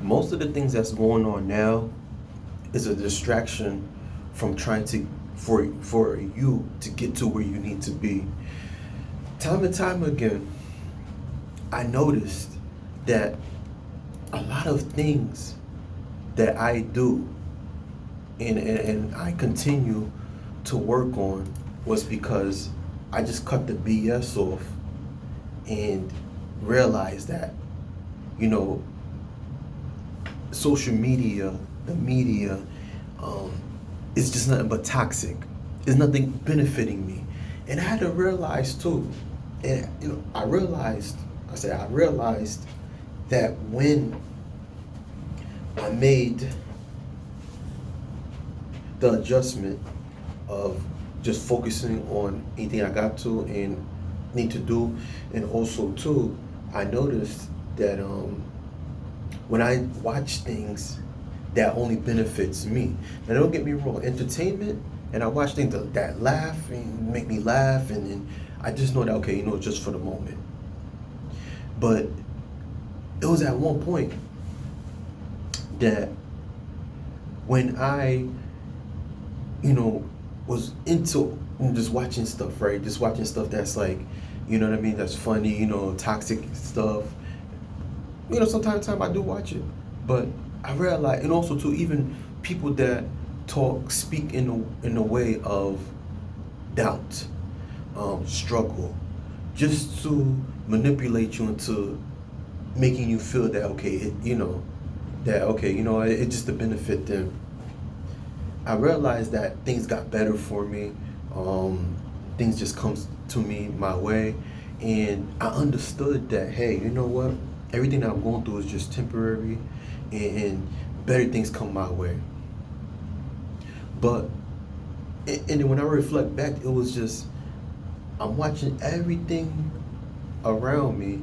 Most of the things that's going on now is a distraction from trying to for you to get to where you need to be. Time and time again, I noticed that a lot of things that I do and I continue to work on was because I just cut the BS off and realized that, you know, social media, the media, um, is just nothing but toxic. It's nothing benefiting me. And I had to realize too, and I realized that when I made the adjustment of just focusing on anything I got to and need to do, and also too, I noticed that when I watch things that only benefits me. Now don't get me wrong, entertainment, and I watch things that laugh and make me laugh, and I just know that okay, just for the moment. But it was at one point that when I, was into just watching stuff, right? Just watching stuff that's like, you know what I mean, that's funny, toxic stuff. Sometimes I do watch it, but I realize, and also too, even people that speak in a way of doubt, struggle, just to manipulate you into making you feel that okay, it's just to benefit them. I realized that things got better for me. Things just comes to me my way, and I understood that hey, you know what? Everything that I'm going through is just temporary, and better things come my way. But and then when I reflect back, it was just I'm watching everything around me,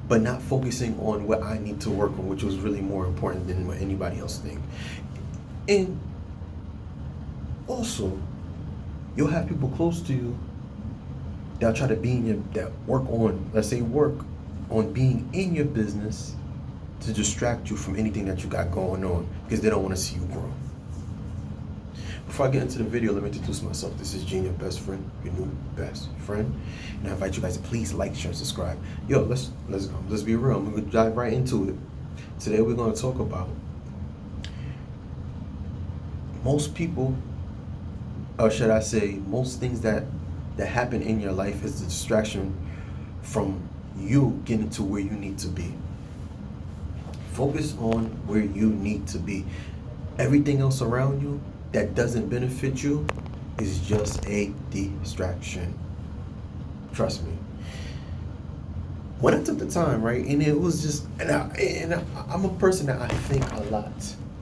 but not focusing on what I need to work on, which was really more important than what anybody else think. And also, you'll have people close to you that'll try to be in your that work on being in your business to distract you from anything that you got going on because they don't want to see you grow. Before I get into the video, let me introduce myself. This is Gene, your best friend, your new best friend. And I invite you guys to please like, share, and subscribe. Yo, let's go. Let's be real. I'm gonna dive right into it. Today we're gonna talk about most people, or should I say, most things that happen in your life is a distraction from you getting to where you need to be. Focus on where you need to be. Everything else around you that doesn't benefit you is just a distraction. Trust me. When I took the time, right, and it was just, I'm a person that I think a lot.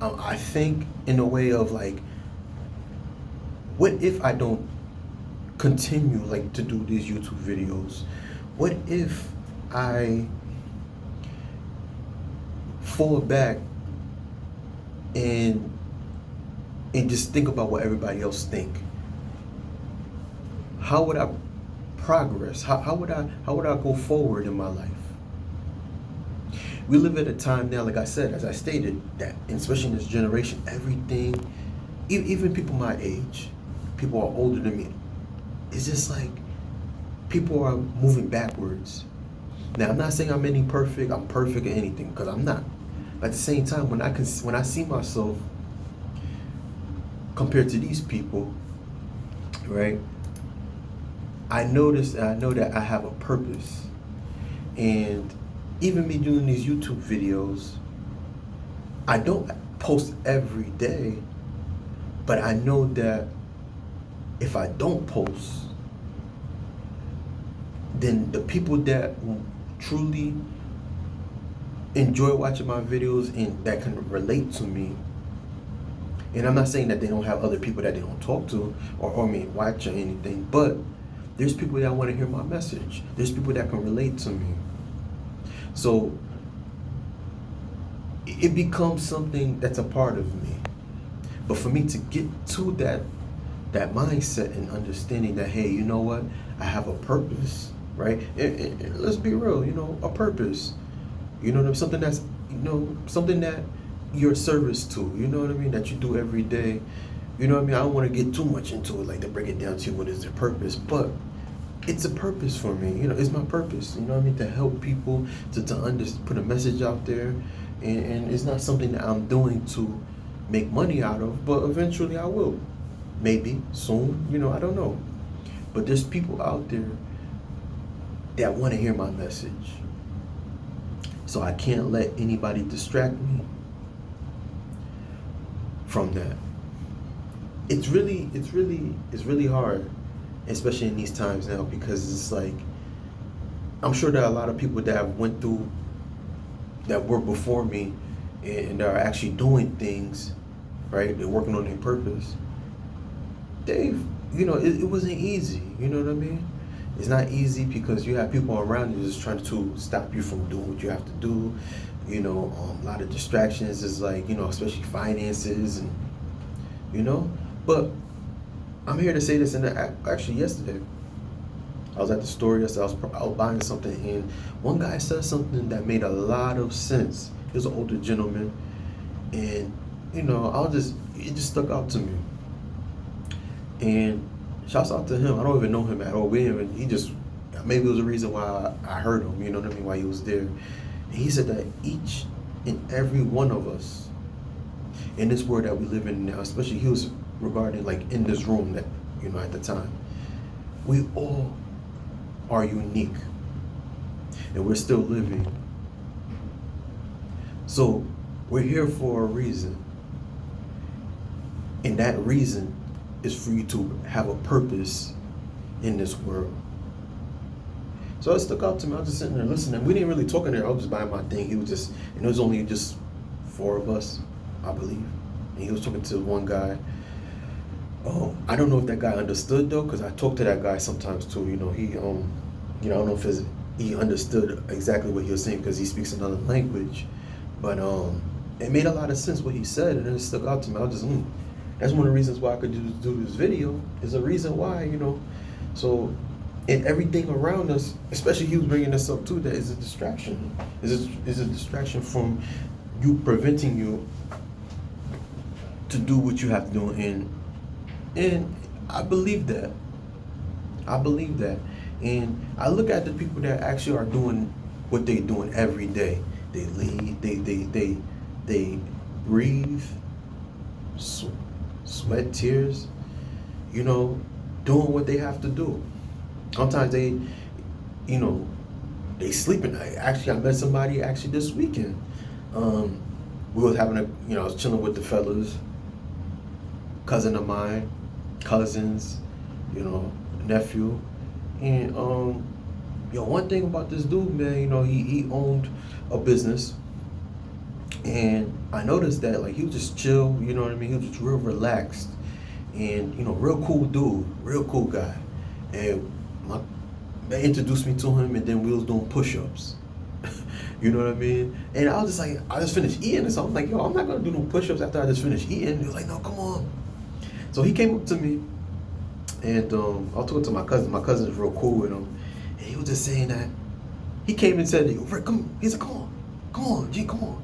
I think in a way of like, what if I don't continue like to do these YouTube videos? What if I fall back and just think about what everybody else think? How would I progress? How would I go forward in my life? We live at a time now, like I said, as I stated, that especially in this generation, everything, even people my age, people are older than me, it's just like people are moving backwards. Now, I'm not saying I'm perfect at anything, because I'm not. But at the same time, when I see myself compared to these people, right, I know that I have a purpose. And even me doing these YouTube videos, I don't post every day, but I know that if I don't post, then the people that truly enjoy watching my videos and that can relate to me, and I'm not saying that they don't have other people that they don't talk to or watch or anything, but there's people that want to hear my message. There's people that can relate to me. So it becomes something that's a part of me. But for me to get to that mindset and understanding that, hey, you know what? I have a purpose, right? And let's be real, a purpose. You know what I mean? Something that's, something that you're a service to, you know what I mean? That you do every day. You know what I mean? I don't want to get too much into it, like to break it down to you what is the purpose, but it's a purpose for me. It's my purpose. You know what I mean? To help people, put a message out there, and it's not something that I'm doing to make money out of, but eventually I will, maybe soon. I don't know. But there's people out there that want to hear my message, so I can't let anybody distract me from that. It's really hard, especially in these times now, because it's like, I'm sure there are a lot of people that have went through, that were before me, and are actually doing things, right? They're working on their purpose. It wasn't easy. You know what I mean? It's not easy because you have people around you just trying to stop you from doing what you have to do. A lot of distractions is like, especially finances, and but I'm here to say this. And actually, yesterday, I was at the store yesterday. I was buying something, and one guy said something that made a lot of sense. He was an older gentleman, and it just stuck out to me. And shouts out to him. I don't even know him at all. Maybe it was a reason why I heard him. You know what I mean? Why he was there. And he said that each and every one of us in this world that we live in now, especially he was regarding like in this room that, at the time, we all are unique, and we're still living. So we're here for a reason, and that reason is for you to have a purpose in this world. So it stuck out to me. I was just sitting there listening. We didn't really talk in there. I was just buying my thing. He was just, and it was only just 4 of us, I believe. And he was talking to one guy. I don't know if that guy understood though, because I talk to that guy sometimes too. He, I don't know if he understood exactly what he was saying because he speaks another language, but it made a lot of sense what he said, and it stuck out to me. I was just, that's one of the reasons why I could do this video. Is a reason why, So, and everything around us, especially he was bringing this up too, that is a distraction. Is a distraction from you, preventing you to do what you have to do. And I believe that. And I look at the people that actually are doing what they're doing every day. They lead, they breathe, sweat, tears, doing what they have to do. Sometimes they sleeping. I met somebody actually this weekend. We was having I was chilling with the fellas, cousins, nephew. And one thing about this dude, man, he owned a business, and I noticed that like he was just chill, you know what I mean? He was just real relaxed, and real cool dude, real cool guy. And they introduced me to him, and then we was doing push-ups. You know what I mean? And I was just like, I just finished eating, and so I'm like, yo, I'm not gonna do no push-ups after I just finished eating. He was like, no, come on. So he came up to me, and I was talking to my cousin. My cousin is real cool with him, and he was just saying that he came and said, Rick, come. He said, come on, G, come on.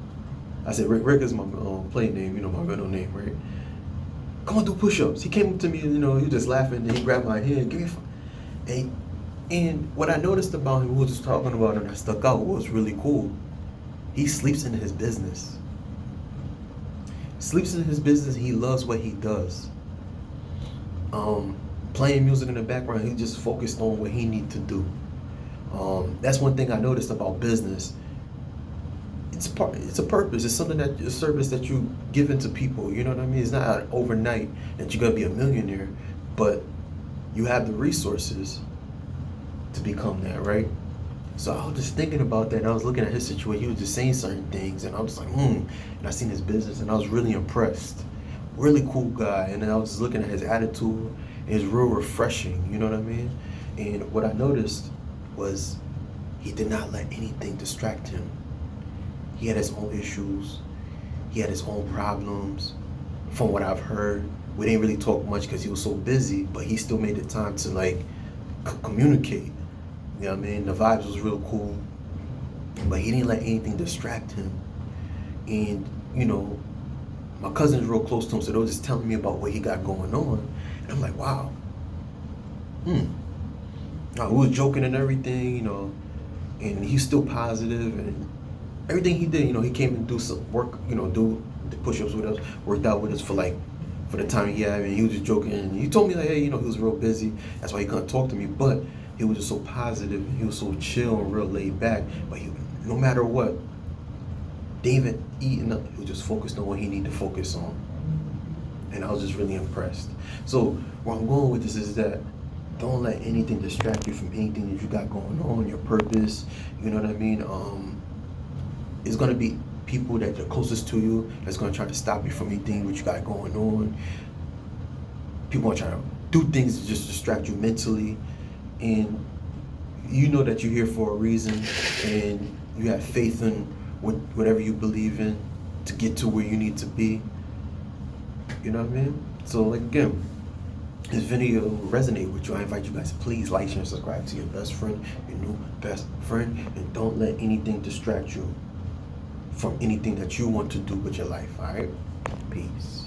I said, Rick is my play name, my middle name, right? Come on, do push-ups. He came up to me, and he was just laughing, and he grabbed my hand, give me. And what I noticed about him, we were just talking about, and that stuck out, was really cool. He sleeps in his business. He loves what he does. Playing music in the background, he just focused on what he needs to do. That's one thing I noticed about business. It's a purpose. It's something a service that you give into people. You know what I mean? It's not overnight that you're gonna be a millionaire, but you have the resources to become that, right? So I was just thinking about that, and I was looking at his situation. He was just saying certain things, and I was like, and I seen his business, and I was really impressed. Really cool guy, and then I was just looking at his attitude. It's real refreshing, you know what I mean? And what I noticed was he did not let anything distract him. He had his own issues. He had his own problems. From what I've heard, we didn't really talk much because he was so busy, but he still made the time to like communicate. You know what I mean? The vibes was real cool. but he didn't let anything distract him. And you know, my cousin's real close to him, so they were just telling me about what he got going on, and I'm like, wow. Now, we was joking and everything, you know, and he's still positive, and everything he did, you know, he came and do some work, you know, do the push-ups with us, worked out with us for the time he had, and he was just joking. And he told me like, hey, you know, he was real busy, that's why he couldn't talk to me, but he was just so positive, and he was so chill and real laid back. But he, no matter what, David eating up, he was just focused on what he needed to focus on, and I was just really impressed. So where I'm going with this is that don't let anything distract you from anything that you got going on, your purpose. You know what I mean? It's gonna be people that are closest to you that's gonna try to stop you from anything what you got going on. People are trying to do things to just distract you mentally, and you know that you're here for a reason, and you have faith in whatever you believe in to get to where you need to be. You know what I mean? So like again, this video resonate with you, I invite you guys to please like, share, and subscribe to your best friend, your new best friend, and don't let anything distract you from anything that you want to do with your life. All right? Peace.